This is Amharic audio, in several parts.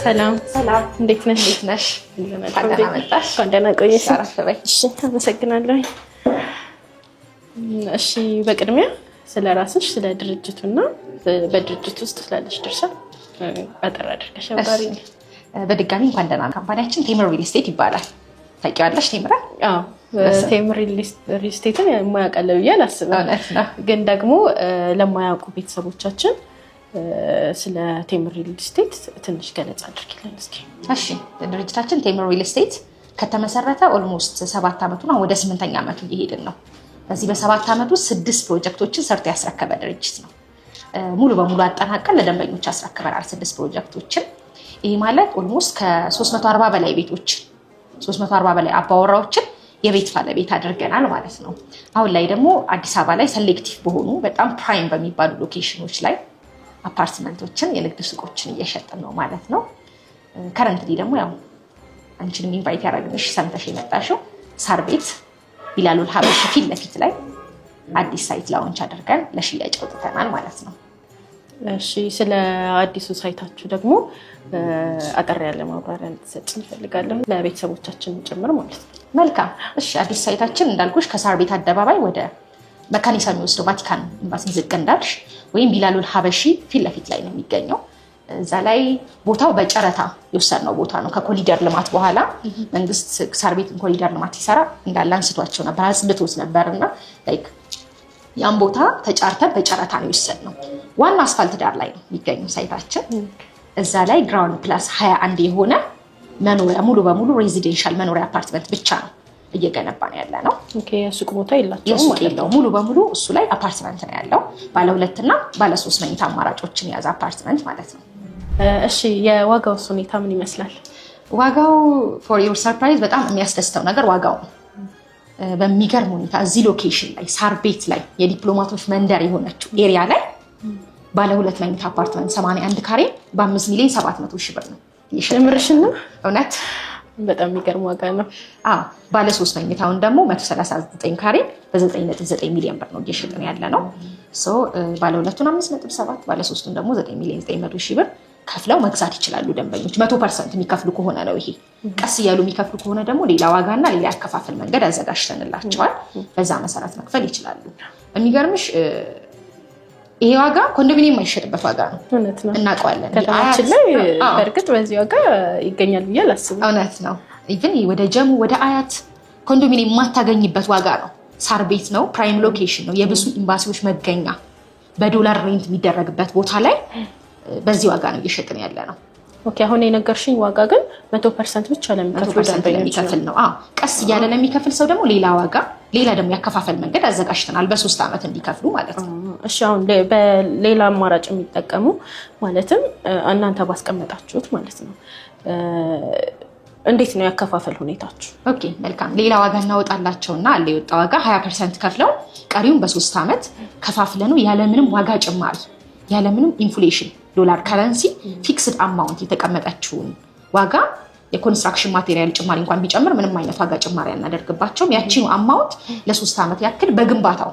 ሰላም ሰላም እንዴት ነሽ? እንዴት ነሽ? እንደና መጣሽ? እንደና ቆየሽ? አረፈበይ። እሺ አመሰግናለሁ። እሺ በቅድሚያ ስለ ራስሽ ስለ ድርጅቱና በድርጅቱ ውስጥ ስላለሽ ድርሻ አጠር አድርገሽ አብራሪኝ። በድጋሚ እንኳን ደህና ካምፓኒያችን ቴምር ሪል ስቴት ይባላል። ታውቂዋለሽ ቴምር? አዎ ቴምር ሪል ስቴትን የማያውቃለ ብዬ አላስብም። ግን ደግሞ ለማያውቁ ቤተሰቦቻችን ስለ ቴምር ሪል ስቴት ትንሽ ገለጻ አድርጊልን እስኪ። እሺ ድርጅታችን ቴምር ሪል ስቴት ከተመሰረተ ኦልሞስት 7 አመቱና ወደ 8ኛ አመቱ እየሄድን ነው። በዚህ በ7 አመት ውስጥ 6 ፕሮጀክቶችን ሰርቶ ያስረከበ ድርጅት ነው። ሙሉ በሙሉ አጠናቀን ለደንበኞች ያስረክበናል 6 ፕሮጀክቶችን። ይሄ ማለት ኦልሞስት ከ340 በላይ ቤቶች 340 በላይ አባወራዎችን የቤት ባለቤት አድርገናል ማለት ነው። አሁን ላይ ደግሞ አዲስ አበባ ላይ ሴሌክቲቭ በሆኑ በጣም ፕራይም በሚባሉ ሎኬሽኖች ላይ አፓርትመንቶችን የንግድ ሱቆችን እየሸጥን ነው ማለት ነው። ከረንትሊ ደግሞ ያው አንቺንም ኢንቫይት ያደረግንሽ ሰምተሽ የመጣሽው ሳር ቤት ቢላሉል ሀበሺ ፊት ለፊት ላይ አዲስ ሳይት ላውንች አድርገን ለሽያጭ አውጥተናል ማለት ነው። እሺ ስለ አዲሱ ሳይታችሁ ደግሞ አጠር ያለ ማብራሪያ እንድትሰጪ እንፈልጋለሁ ለቤተሰቦቻችን ጭምር ማለት ነው። መልካም እሺ አዲስ ሳይታችን እንዳልኩሽ ከሳር ቤት አደባባይ ወደ መካኒሳ የሚወስደው ቫቲካን ኤምባሲ ዝቅ እንዳልሽ ወይም ቢላሉል ሀበሺ ፊት ለፊት ላይ ነው የሚገኘው። እዛ ላይ ቦታው በጨረታ የወሰድነው ቦታ ነው። ከኮሪደር ልማት በኋላ መንግስት ሳር ቤትን ኮሪደር ልማት ሲሰራ እንዳለ አንስቷቸው ነበር አጽድቶት ነበርና ላይክ ያን ቦታ ተጫርተን በጨረታ ነው የወሰድነው። ዋና አስፋልት ዳር ላይ ነው የሚገኘው ሳይታችን። እዛ ላይ ግራውንድ ፕላስ 21 የሆነ መኖሪያ ሙሉ በሙሉ ሬዚደንሻል መኖሪያ አፓርትመንት ብቻ ነው እየገነባ ነው ያለ ነው። ኦኬ የሱቅ ቦታ የላቸውም ማለት ነው። ሙሉ በሙሉ እሱ ላይ አፓርትመንት ነው ያለው። ባለ 2 እና ባለ 3 መኝታ አማራጮችን የያዘ አፓርትመንት ማለት ነው። እሺ የዋጋው ሁኔታ ምን ይመስላል? ዋጋው ፎር ዩር ሰርፕራይዝ በጣም የሚያስደስተው ነገር ዋጋው ነው። በሚገርም ሁኔታ እዚህ ሎኬሽን ላይ ሳር ቤት ላይ የዲፕሎማቶች መንደር የሆነችው ኤሪያ ላይ ባለ 2 መኝታ አፓርትመንት 81 ካሬ በ5 ሚሊዮን 700 ሺህ ብር ነው። የምርሽን ነው? እውነት በጣም የሚገርም ዋጋ ነው። ባለ 3 መኝታውን ደግሞ 139 ካሬ በ9.9 ሚሊዮን ብር ነው እየሸጥን ያለ ነው። ባለ 2ቱን 5.7 ባለ 3ቱን ደግሞ 9 ሚሊዮን 900 ሺህ ብር ከፍለው መግዛት ይችላሉ ደንበኞች። 100% የሚከፍሉ ከሆነ ነው ይሄ። ቀስ እያሉ የሚከፍሉ ከሆነ ደግሞ ሌላ ዋጋና ሌላ ያከፋፈል መንገድ አዘጋጅተንላቸዋል። በዛ መሰረት መክፈል ይችላሉ። የሚገርምሽ ይሄ ዋጋ ኮንዶሚኒየም የማይሸጥበት ዋጋ ነው። እውነት ነው። እናውቀዋለን። ከተማችን ላይ በእርግጥ በዚህ ዋጋ ይገኛል ብዬ አላስብም። እውነት ነው። ኢቭን ወደ ጀሙ ወደ አያት ኮንዶሚኒየም የማታገኝበት ዋጋ ነው። ሳር ቤት ነው፣ ፕራይም ሎኬሽን ነው፣ የብዙ ኤምባሲዎች መገኛ፣ በዶላር ሬንት የሚደረግበት ቦታ ላይ በዚህ ዋጋ ነው እየሸጥን ያለ ነው። ኦኬ አሁን የነገርሽኝ ዋጋ ግን 100% ብቻ ለሚከፍል ነው። ቀስ እያለ ለሚከፍል ሰው ደግሞ ሌላ ዋጋ ሌላ ደግሞ ያከፋፈል መንገድ አዘጋጅተናል በ3 አመት እንዲከፍሉ ማለት ነው። እሺ አሁን በሌላ አማራጭ የሚጠቀሙ ማለትም እናንተ ባስቀመጣችሁት ማለት ነው እንዴት ነው ያከፋፈል ሁኔታችሁ? ኦኬ መልካም። ሌላ ዋጋ እናወጣላቸውና አለ የወጣ ዋጋ 20% ከፍለው ቀሪውን በ3 አመት ከፋፍለ ነው ያለምንም ዋጋ ጭማሪ ያለምንም ኢንፍሌሽን ዶላር ከረንሲ ፊክስድ አማውንት የተቀመጠችውን ዋጋ የኮንስትራክሽን ማቴሪያል ጭማሪ እንኳን ቢጨምር ምንም አይነት ዋጋ ጭማሪ አናደርግባቸውም። ያቺኑ አማውንት ለ3 አመት ያክል በግንባታው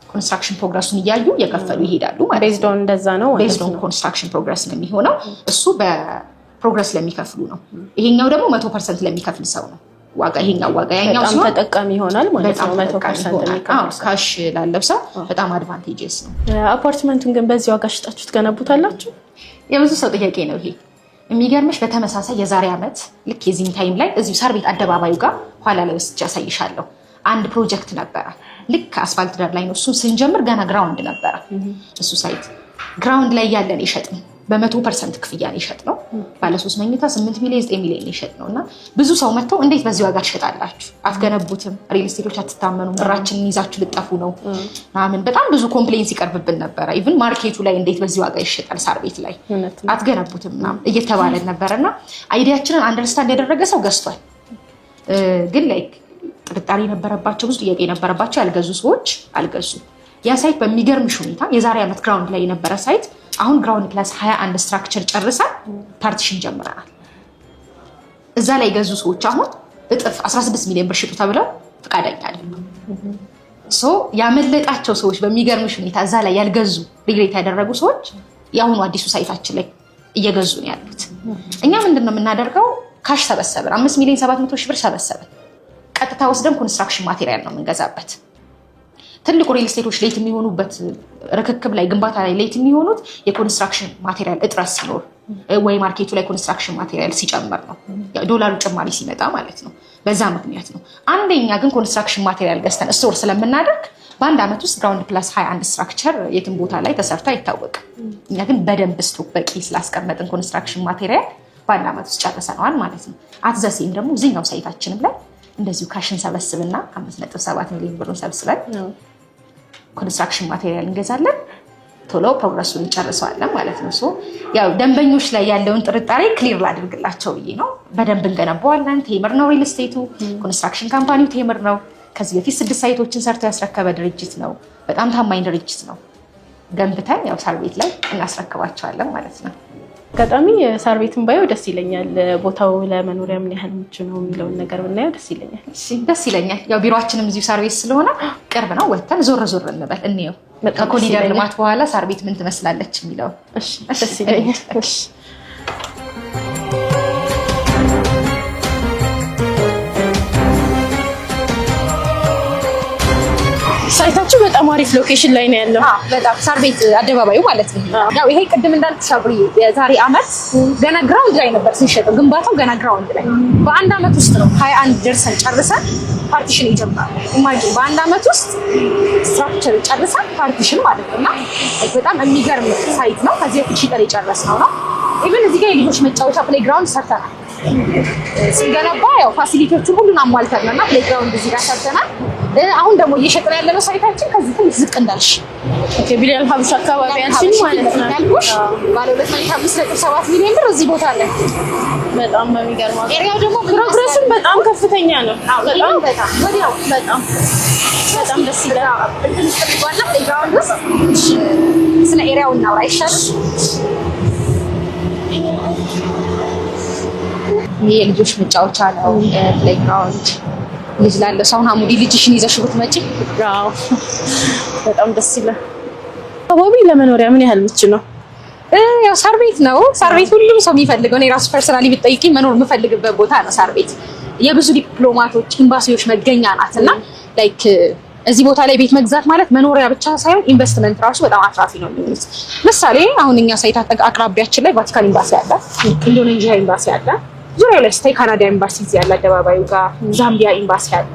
ኮንስትራክሽን ፕሮግረሱን እያዩ የከፈሉ ይሄዳሉ ማለት ነው። ቤዝድ ኦን እንደዛ ነው። ቤዝድ ኦን ኮንስትራክሽን ፕሮግረስ ነው የሚሆነው። እሱ በፕሮግረስ ለሚከፍሉ ነው። ይሄኛው ደግሞ 100% ለሚከፍል ሰው ነው ዋጋ። ይሄኛው ዋጋ ያኛው በጣም ተጠቃሚ ይሆናል ማለት ነው። 100% የሚከፍል ካሽ ላለው ሰው በጣም አድቫንቴጅስ ነው። አፓርትመንቱን ግን በዚህ ዋጋ ሽጣችሁ ትገነቡታላችሁ? የብዙ ሰው ጥያቄ ነው ይሄ። የሚገርምሽ በተመሳሳይ የዛሬ አመት ልክ የዚህን ታይም ላይ እዚሁ ሳር ቤት አደባባዩ ጋር ኋላ ላይ ወስጄ ያሳይሻለሁ አንድ ፕሮጀክት ነበረ። ልክ አስፋልት ዳር ላይ ነው። እሱን ስንጀምር ገና ግራውንድ ነበረ። እሱ ሳይት ግራውንድ ላይ ያለን ይሸጥን በ100% ክፍያ ይሸጥ ነው። ባለ 3 መኝታ 8 ሚሊዮን 9 ሚሊዮን ይሸጥ ነውና ብዙ ሰው መጥተው እንዴት በዚህ ዋጋ ትሸጣላችሁ? አትገነቡትም? ሪል ስቴቶች አትታመኑም? ብራችንን ይዛችሁ ልጠፉ ነው ምናምን በጣም ብዙ ኮምፕሌንስ ይቀርብብን ነበረ። ኢቭን ማርኬቱ ላይ እንዴት በዚህ ዋጋ ይሸጣል ሳር ቤት ላይ አትገነቡትም ምናምን እየተባለ ነበርና አይዲያችንን አንደርስታንድ ያደረገ ሰው ገዝቷል። ግን ላይክ ጥርጣሬ ነበረባቸው፣ ብዙ ጥያቄ ነበረባቸው። ያልገዙ ሰዎች አልገዙ። ያ ሳይት በሚገርምሽ ሁኔታ የዛሬ አመት ግራውንድ ላይ የነበረ ሳይት አሁን ግራውንድ ፕላስ 21 ስትራክቸር ጨርሰን ፓርቲሽን ጀምረናል። እዛ ላይ የገዙ ሰዎች አሁን እጥፍ 16 ሚሊዮን ብር ሽጡ ተብለው ፈቃደኛ አይደሉም። ያመለጣቸው ሰዎች በሚገርምሽ ሁኔታ እዛ ላይ ያልገዙ ሪግሬት ያደረጉ ሰዎች የአሁኑ አዲሱ ሳይታችን ላይ እየገዙ ነው ያሉት። እኛ ምንድነው የምናደርገው? ካሽ ሰበሰብን 5,700,000 ብር ሰበሰብን። ቀጥታ ወስደን ኮንስትራክሽን ማቴሪያል ነው የምንገዛበት። ትልቁ ሪል ስቴቶች ሌት የሚሆኑበት ርክክብ ላይ ግንባታ ላይ ሌት የሚሆኑት የኮንስትራክሽን ማቴሪያል እጥረት ሲኖር ወይ ማርኬቱ ላይ ኮንስትራክሽን ማቴሪያል ሲጨምር ነው፣ ዶላሩ ጭማሪ ሲመጣ ማለት ነው። በዛ ምክንያት ነው። አንደኛ ግን ኮንስትራክሽን ማቴሪያል ገዝተን ስቶር ስለምናደርግ በአንድ ዓመት ውስጥ ግራውንድ ፕላስ 21 ስትራክቸር የትም ቦታ ላይ ተሰርቶ አይታወቅም። እኛ ግን በደንብ ስቶክ በቂ ስላስቀመጥን ኮንስትራክሽን ማቴሪያል በአንድ ዓመት ውስጥ ጨርሰነዋል ማለት ነው። አትዘሴም ደግሞ እዚህኛው ሳይታችንም ላይ እንደዚሁ ካሽን ሰበስብና 5.7 ሚሊዮን ብሩን ሰብስበን ኮንስትራክሽን ማቴሪያል እንገዛለን። ቶሎ ፕሮግረሱን እንጨርሰዋለን ማለት ነው። ያው ደንበኞች ላይ ያለውን ጥርጣሬ ክሊር ላድርግላቸው ብዬ ነው። በደንብ እንገነባዋለን። ቴምር ነው ሪል ስቴቱ፣ ኮንስትራክሽን ካምፓኒው ቴምር ነው። ከዚህ በፊት 6 ሳይቶችን ሰርቶ ያስረከበ ድርጅት ነው። በጣም ታማኝ ድርጅት ነው። ገንብተን ያው ሳር ቤት ላይ እናስረክባቸዋለን ማለት ነው። አጋጣሚ ሳር ቤትን ባየው ደስ ይለኛል። ቦታው ለመኖሪያ ምን ያህል ምቹ ነው የሚለውን ነገር ብናየው ደስ ይለኛል። እሺ ደስ ይለኛል። ያው ቢሮአችንም እዚሁ ሳር ቤት ስለሆነ ቅርብ ነው። ወተን ዞር ዞር እንበል እንየው። ከኮሪደር ልማት በኋላ ሳር ቤት ምን ትመስላለች የሚለው። እሺ ደስ ይለኛል። እሺ ሳይታችሁ በጣም አሪፍ ሎኬሽን ላይ ነው ያለው። በጣም ሳር ቤት አደባባዩ ማለት ነው። ያው ይሄ ቅድም እንዳልኩሽ አብሪ የዛሬ አመት ገና ግራውንድ ላይ ነበር ሲሸጠው፣ ግንባታው ገና ግራውንድ ላይ በአንድ አመት ውስጥ ነው 21 ደርሰን ጨርሰን ፓርቲሽን ይጀምራል። ኢማጂን በአንድ አመት ውስጥ ስትራክቸር ጨርሰን ፓርቲሽን ማለት ነው። እና በጣም የሚገርም ሳይት ነው። ከዚህ በፊት ሽጠን የጨረስነው ነው። ኢቭን እዚህ ጋር የልጆች መጫወቻ ፕሌይግራውንድ ሰርተናል። ስንገነባ ያው ፋሲሊቲዎቹን ሁሉን አሟልተን እና ፕሌይግራውንድ እዚህ ጋር ሰርተናል። አሁን ደግሞ እየሸጥን ያለነው ሳይታችን ከዚህ ትንሽ ዝቅ እንዳልሽ ቢሊዮን ሀብሽ አካባቢ ያልሽኝ ማለት ነው ያልኩሽ ባለ 2.7 ሚሊዮን ብር እዚህ ቦታ አለ። በጣም በሚገርም ኤሪያው ደግሞ ፕሮግረሱም በጣም ከፍተኛ ነው። በጣም ወዲያው በጣም ደስ ይላል። ትንሽ ጥልቋና ፕሌይግራውንድ ውስጥ ስለ ኤሪያው እናውራ ይሻላል። ይሄ የልጆች መጫወቻ ነው። ፕሌይግራውንድ ልጅ ላለው ሰው ሐሙዲ ልጅሽን ይዘሽ ብትመጪ ያው በጣም ደስ ይላል። አካባቢ ለመኖሪያ ምን ያህል ምቹ ነው? ያው ሳር ቤት ነው። ሳር ቤት ሁሉም ሰው የሚፈልገው ነው። የራሱ ፐርሰናሊ ብትጠይቂኝ መኖር የምፈልግበት ቦታ ነው ሳር ቤት። የብዙ ዲፕሎማቶች ኤምባሲዎች መገኛ ናትና ላይክ እዚህ ቦታ ላይ ቤት መግዛት ማለት መኖሪያ ብቻ ሳይሆን ኢንቨስትመንት ራሱ በጣም አትራፊ ነው የሚሆኑት። ምሳሌ አሁን እኛ ሳይት አቅራቢያችን ላይ ቫቲካን ኤምባሲ አለ፣ ኢንዶኔዥያ ኤምባሲ አለ፣ ዙሪያው ላይ ስታይ ካናዳ ኤምባሲ እዚህ ያለ አደባባዩ ጋር ዛምቢያ ኤምባሲ አለ።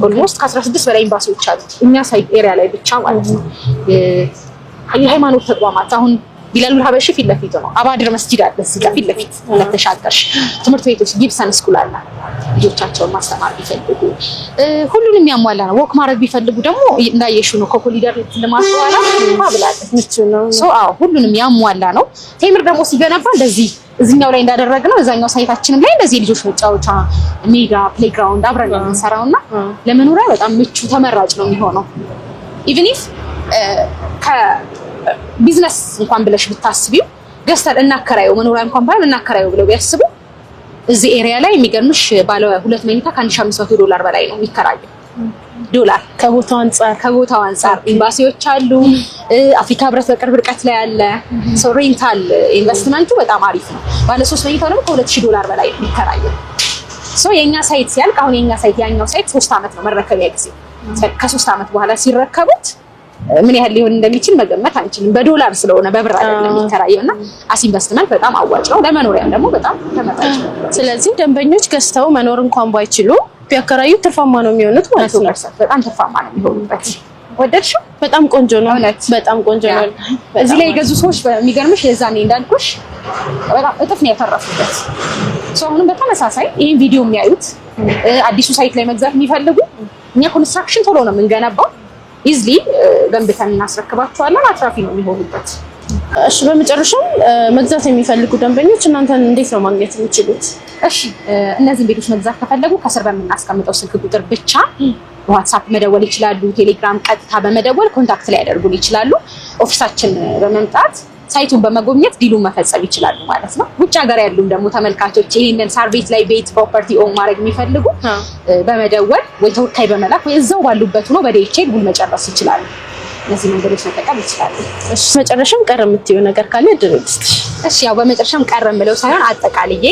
ኦልሞስት ከ16 በላይ ኤምባሲዎች አሉ እኛ ሳይት ኤሪያ ላይ ብቻ ማለት ነው። የሃይማኖት ተቋማት አሁን ቢላሉል ሀበሺ ፊት ለፊት ነው። አባድር መስጂድ አለ እዚህ ጋር ፊት ለፊት ተሻገርሽ። ትምህርት ቤቶች ጊብሰን ስኩል አለ። ልጆቻቸውን ማስተማር ቢፈልጉ ሁሉንም ያሟላ ነው። ወክ ማድረግ ቢፈልጉ ደግሞ እንዳየሽው ነው። ከኮሪደር ልማት በኋላ ብላለች ምቹ ነው። ሁሉንም ያሟላ ነው። ቴምር ደግሞ ሲገነባ እንደዚህ እዚህኛው ላይ እንዳደረግነው እዛኛው ሳይታችንም ላይ እንደዚህ ልጆች መጫወቻ ሜጋ ፕሌይግራውንድ አብረን ነው የምንሰራውና ለመኖሪያ በጣም ምቹ ተመራጭ ነው የሚሆነው። ኢቭን ኢፍ ቢዝነስ እንኳን ብለሽ ብታስቢው ገዝተን እናከራየው መኖሪያ እንኳን ባይሆን እናከራየው ብለው ቢያስቡ እዚህ ኤሪያ ላይ የሚገርምሽ ባለ 2 መኝታ $1,500 በላይ ነው የሚከራየው። ዶላር ከቦታው አንፃር ኤምባሲዎች አሉ። አፍሪካ ህብረት በቅርብ ርቀት ላይ አለ። ሶ ሬንታል ኢንቨስትመንቱ በጣም አሪፍ ነው። ባለ 3 መኝታው ደግሞ $2,000 በላይ ነው የሚከራየው። ሶ የኛ ሳይት ሲያልቅ አሁን የኛ ሳይት ያኛው ሳይት 3 አመት ነው መረከቢያ ጊዜ። ከ3 አመት በኋላ ሲረከቡት ምን ያህል ሊሆን እንደሚችል መገመት አንችልም። በዶላር ስለሆነ በብር አይደለም የሚከራየውና አስ ኢንቨስትመንት በጣም አዋጭ ነው። ለመኖሪያም ደግሞ በጣም ተመጣጣኝ ነው። ስለዚህ ደንበኞች ገዝተው መኖር እንኳን ባይችሉ ቢያከራዩ ትርፋማ ነው የሚሆኑት ማለት ነው። በጣም ትርፋማ ነው የሚሆኑበት። ወደድሽው? በጣም ቆንጆ ነው። በጣም ቆንጆ ነው። እዚህ ላይ የገዙ ሰዎች በሚገርምሽ የዛኔ እንዳልኩሽ በጣም እጥፍ ነው ያተረፉበት። አሁንም በተመሳሳይ ይሄን ቪዲዮ የሚያዩት አዲሱ ሳይት ላይ መግዛት የሚፈልጉ እኛ ኮንስትራክሽን ቶሎ ነው የምንገነባው። ኢዝሊ ገንብተን እናስረክባቸዋለን። አትራፊ ነው የሚሆኑበት። እሺ በመጨረሻም መግዛት የሚፈልጉ ደንበኞች እናንተን እንዴት ነው ማግኘት የሚችሉት? እሺ እነዚህን ቤቶች መግዛት ከፈለጉ ከስር በምናስቀምጠው ስልክ ቁጥር ብቻ ዋትስአፕ መደወል ይችላሉ። ቴሌግራም ቀጥታ በመደወል ኮንታክት ላይ ያደርጉን ይችላሉ። ኦፊሳችን በመምጣት ሳይቱን በመጎብኘት ዲሉን መፈጸም ይችላሉ ማለት ነው። ውጭ ሀገር ያሉም ደግሞ ተመልካቾች ይሄንን ሳር ቤት ላይ ቤት ፕሮፐርቲ ኦን ማድረግ የሚፈልጉ በመደወል ወይ ተወካይ በመላክ ወይ እዛው ባሉበት ሆኖ በዴቼክ ውል መጨረስ ይችላሉ። እነዚህ መንገዶች መጠቀም ይችላሉ። እሺ መጨረሻም ቀረ የምትይው ነገር ካለ ድረስ እሺ ያው በመጨረሻም ቀረ የምለው ሳይሆን አጠቃልዬ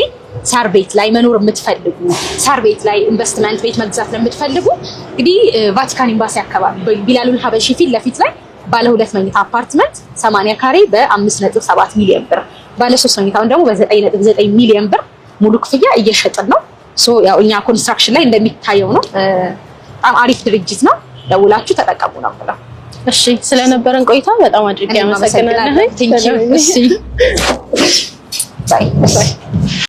ሳር ቤት ላይ መኖር የምትፈልጉ ሳር ቤት ላይ ኢንቨስትመንት ቤት መግዛት ለምትፈልጉ እንግዲህ ቫቲካን ኤምባሲ አካባቢ ቢላሉል ሀበሺ ፊት ለፊት ላይ ባለ 2 መኝታ አፓርትመንት 80 ካሬ በ5.7 ሚሊዮን ብር ባለ 3 መኝታውን ደግሞ በ9.9 ሚሊዮን ብር ሙሉ ክፍያ እየሸጥን ነው። ሶ ያው እኛ ኮንስትራክሽን ላይ እንደሚታየው ነው። በጣም አሪፍ ድርጅት ነው። ደውላችሁ ተጠቀሙ ነው ብለው። እሺ ስለነበረን ቆይታ በጣም አድርጌ አመሰግናለሁ። እሺ ባይ